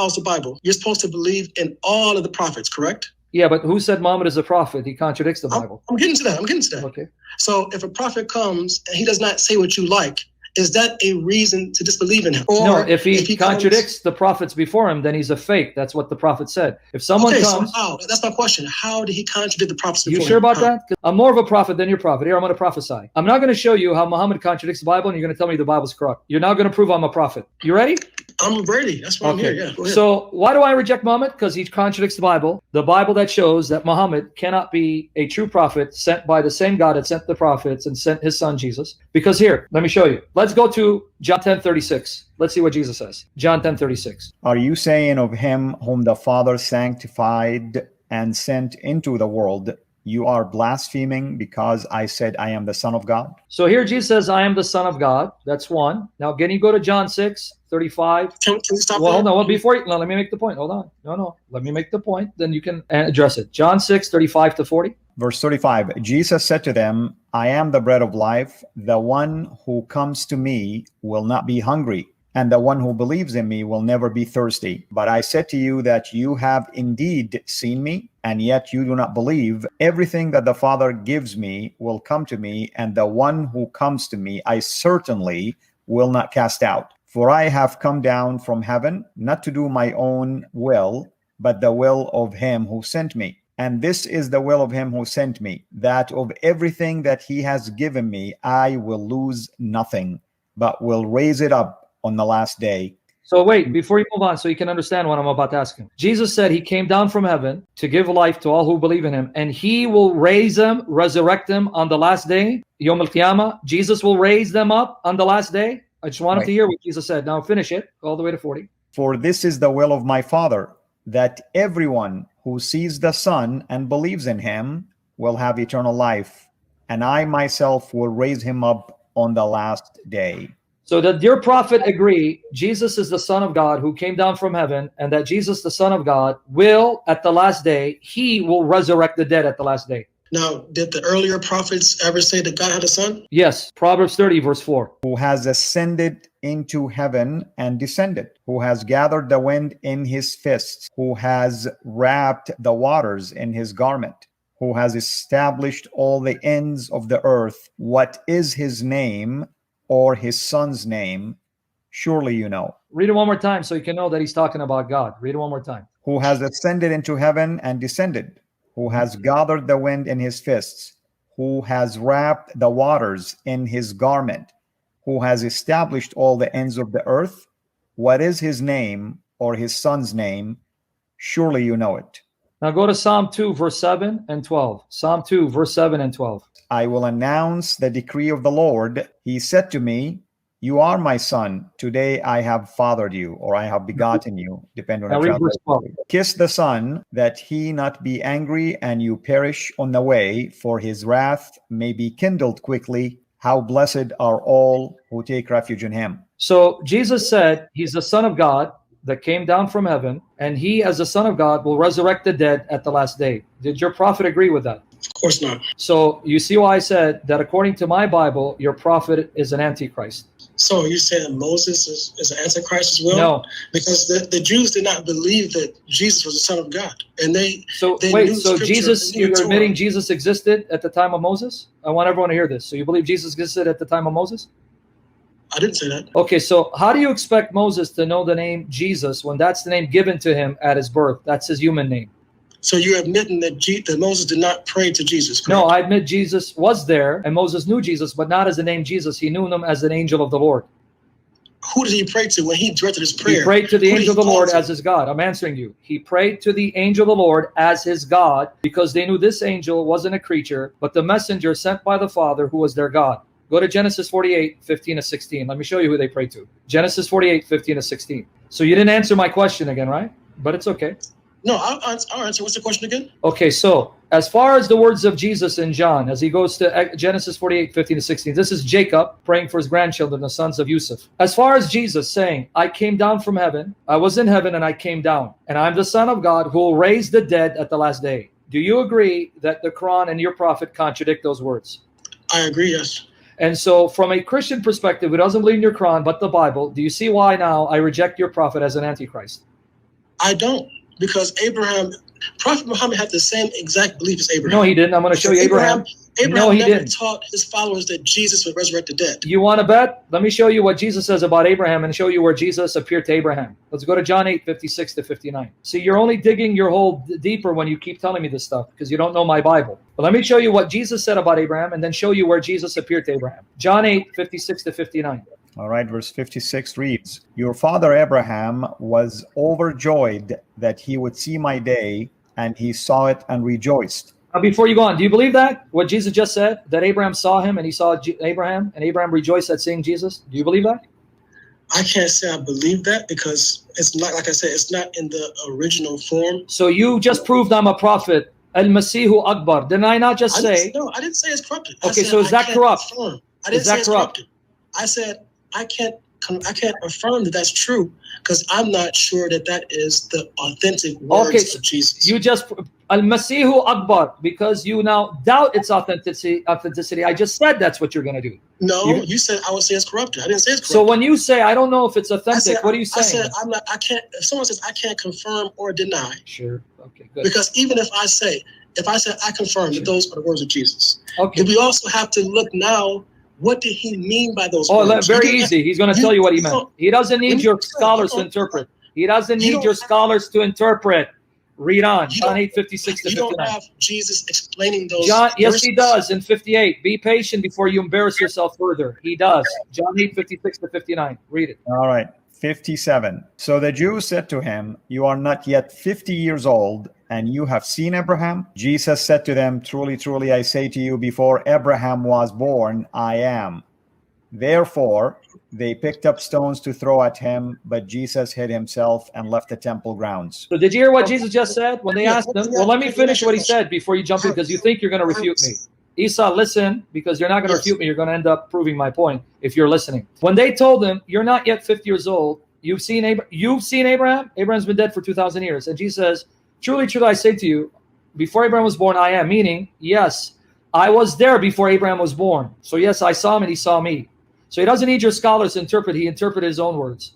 follows the Bible, you're supposed to believe in all of the prophets, correct? Yeah, but who said Muhammad is a prophet? He contradicts the Bible. I'm getting to that. Okay. So if a prophet comes and he does not say what you like, is that a reason to disbelieve in him? Or no, if he contradicts comes, the prophets before him, then he's a fake. That's what the prophet said. If someone comes... So how? That's my question. How did he contradict the prophets before him? You sure about that? I'm more of a prophet than your prophet. Here, I'm going to prophesy. I'm not going to show you how Muhammad contradicts the Bible, and you're going to tell me the Bible's corrupt. You're now going to prove I'm a prophet. You ready? I'm ready. That's why I'm here. Yeah, go ahead. So why do I reject Muhammad? Because he contradicts the Bible that shows that Muhammad cannot be a true prophet sent by the same God that sent the prophets and sent his son Jesus. Because here, let me show you. Let's go to John 10:36. Let's see what Jesus says. John 10:36. Are you saying of him whom the Father sanctified and sent into the world, you are blaspheming because I said I am the Son of God? So here Jesus says, I am the Son of God. That's one. Now, can you go to John 6:35? Can you stop Well, there? hold on. Well, let me make the point. Hold on. No. Let me make the point. Then you can address it. John 6:35 to 40. Verse 35, Jesus said to them, I am the bread of life. The one who comes to me will not be hungry, and the one who believes in me will never be thirsty. But I said to you that you have indeed seen me, and yet you do not believe. Everything that the Father gives me will come to me, and the one who comes to me I certainly will not cast out. For I have come down from heaven, not to do my own will, but the will of him who sent me. And this is the will of him who sent me, that of everything that he has given me, I will lose nothing, but will raise it up on the last day. So wait, before you move on, so you can understand what I'm about to ask him. Jesus said he came down from heaven to give life to all who believe in him, and he will raise them, resurrect them on the last day. Yom al-Qiyamah, Jesus will raise them up on the last day. I just wanted to hear what Jesus said. Now finish it all the way to 40. For this is the will of my Father, that everyone who sees the Son and believes in him will have eternal life, and I myself will raise him up on the last day. So that your prophet agree Jesus is the Son of God who came down from heaven, and that Jesus, the Son of God, will at the last day, he will resurrect the dead at the last day. Now, did the earlier prophets ever say that God had a son? Yes, Proverbs 30 verse 4. Who has ascended into heaven and descended, who has gathered the wind in his fists, who has wrapped the waters in his garment, who has established all the ends of the earth. What is his name or his son's name? Surely you know. Read it one more time so you can know that he's talking about God. Read it one more time. Who has ascended into heaven and descended, who has gathered the wind in his fists, who has wrapped the waters in his garment, who has established all the ends of the earth. What is his name or his son's name? Surely you know it. Now go to Psalm 2 verse 7 and 12. Psalm 2 verse 7 and 12. I will announce the decree of the Lord. He said to me, you are my son. Today I have fathered you, or I have begotten you, depending on the translation. Kiss the Son, that he not be angry and you perish on the way, for his wrath may be kindled quickly. How blessed are all who take refuge in him. So Jesus said he's the Son of God that came down from heaven, and he as the Son of God will resurrect the dead at the last day. Did your prophet agree with that? Of course not. So you see why I said that according to my Bible, your prophet is an antichrist. So you're saying Moses is an antichrist as well? No. Because the Jews did not believe that Jesus was the Son of God. And they wait, so Jesus, you're admitting Jesus existed at the time of Moses? I want everyone to hear this. So you believe Jesus existed at the time of Moses? I didn't say that. Okay, so how do you expect Moses to know the name Jesus when that's the name given to him at his birth? That's his human name. So you're admitting that Moses did not pray to Jesus, correct? No, I admit Jesus was there, and Moses knew Jesus, but not as the name Jesus. He knew him as an angel of the Lord. Who did he pray to when he directed his prayer? He prayed to the angel of the Lord as his God. I'm answering you. He prayed to the angel of the Lord as his God because they knew this angel wasn't a creature, but the messenger sent by the Father who was their God. Go to Genesis 48, 15 to 16. Let me show you who they prayed to. Genesis 48, 15 to 16. So you didn't answer my question again, right? But it's okay. No, I'll answer. What's the question again? Okay, so as far as the words of Jesus in John, as he goes to Genesis 48, 15 to 16, this is Jacob praying for his grandchildren, the sons of Yusuf. As far as Jesus saying, I came down from heaven, I was in heaven and I came down, and I'm the Son of God who will raise the dead at the last day. Do you agree that the Quran and your prophet contradict those words? I agree, yes. And so from a Christian perspective who doesn't believe in your Quran but the Bible, do you see why now I reject your prophet as an antichrist? I don't, because Prophet Muhammad had the same exact belief as Abraham. No, he didn't. I'm going to show you Abraham. Abraham No, he never didn't. taught his followers that Jesus would resurrect the dead. You want to bet? Let me show you what Jesus says about Abraham and show you where Jesus appeared to Abraham. Let's go to John 8:56-59. See, you're only digging your hole deeper when you keep telling me this stuff because you don't know my Bible. But let me show you what Jesus said about Abraham and then show you where Jesus appeared to Abraham. John 8:56-59. All right, verse 56 reads, "Your father Abraham was overjoyed that he would see my day, and he saw it and rejoiced." Now, before you go on, do you believe that? What Jesus just said? That Abraham saw him and he saw Abraham, and Abraham rejoiced at seeing Jesus? Do you believe that? I can't say I believe that because it's not, like I said, it's not in the original form. So you just proved I'm a prophet. Al-Masihu Akbar. Didn't I not just say? No, I didn't say it's corrupted. Okay, so is that corrupt? I didn't say it's corrupted. I said I can't affirm that that's true because I'm not sure that that is the authentic words of Jesus. You just Al-Masihu Akbar because you now doubt its authenticity. I just said that's what you're going to do. No, you said I would say it's corrupted. I didn't say it's corrupted. So when you say I don't know if it's authentic, what are you saying? I said I can't. If someone says I can't confirm or deny, sure, okay, good. Because even if I said I confirm that those are the words of Jesus, okay, we also have to look now. What did he mean by those words? Very easy. He's going to tell you what he meant. He doesn't need your scholars to interpret. He doesn't need your scholars to interpret. Read on. John 8:56-59. You don't have Jesus explaining those John, yes, verses. he does in 58. Be patient before you embarrass yourself further. He does. John 8:56-59. Read it. All right, 57. "So the Jews said to him, 'You are not yet 50 years old, and you have seen Abraham?' Jesus said to them, 'Truly, truly, I say to you, before Abraham was born, I am.' Therefore, they picked up stones to throw at him, but Jesus hid himself and left the temple grounds." So did you hear what Jesus just said when they asked him? Well, let me finish what he said before you jump in, because you think you're going to refute me. Esau, listen, because you're not going to refute me. You're going to end up proving my point if you're listening. When they told him, "You're not yet 50 years old. You've seen Abraham? Abraham's been dead for 2,000 years." And Jesus says, "Truly, truly, I say to you, before Abraham was born, I am." Meaning, yes, I was there before Abraham was born. So yes, I saw him and he saw me. So he doesn't need your scholars to interpret. He interpreted his own words.